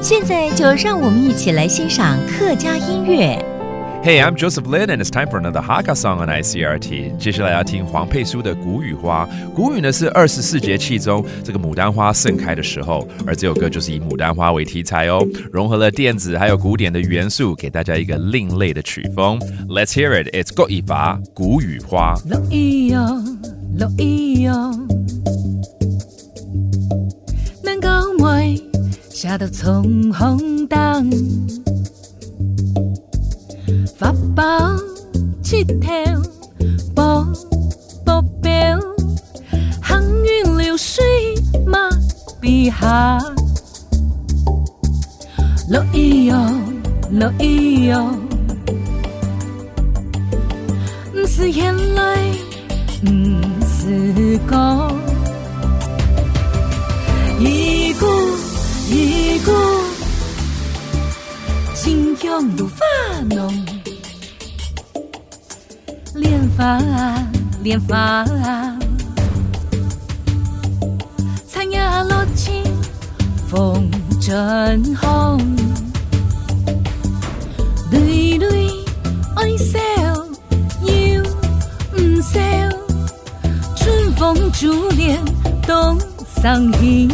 现在就让我们一起来欣赏客家音乐。Hey, I'm Joseph Lin, and it's time for another Hakka song on ICRT. 接下来要听黄佩书的《谷雨花》。谷雨呢是24节气中这个牡丹花盛开的时候，而这首歌就是以牡丹花为题材哦，融合了电子还有古典的元素，给大家一个另类的曲风。Let's hear it. It's 谷雨花，谷雨花。落雨哟，落雨哟，能够每下到冲红灯。發包切條薄薄表，行雲流水馬筆下，落雨喲，落雨喲，唔是眼淚，唔是歌，一股一股清香如花濃。蓮花啊，蓮花啊，殘葉落盡風正紅，淚淚愛笑又唔笑，春風竹簾冬傷心。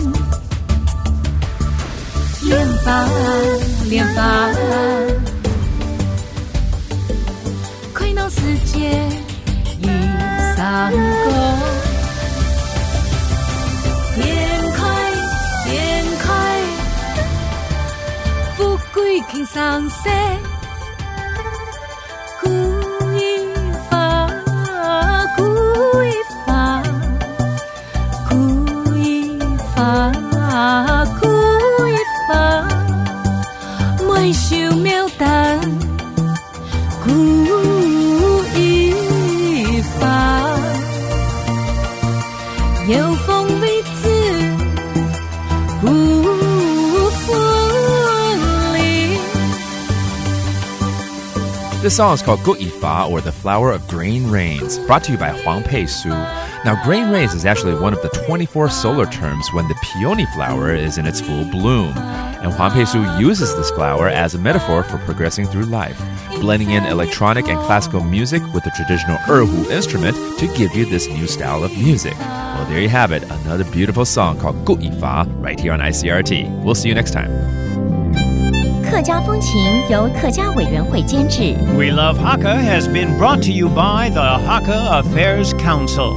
蓮花啊，蓮花啊，快樂世界已散過，點開點開，富貴傾上色，古意花古意花古意花古意花，每首秒等古意花，有风为子古风里。This song is called 谷雨花, or The Flower of Grain Rains, brought to you by Huang Pei Su. Now, grain rains is actually one of the 24 solar terms when the peony flower is in its full bloom. And Huang Pei Su uses this flower as a metaphor for progressing through life, blending in electronic and classical music with the traditional erhu instrument to give you this new style of music. Well, there you have it, another beautiful song called 谷雨花 right here on ICRT. We'll see you next time. 客家风情由客家委员会监制。 We Love Hakka has been brought to you by the Hakka Affairs Council.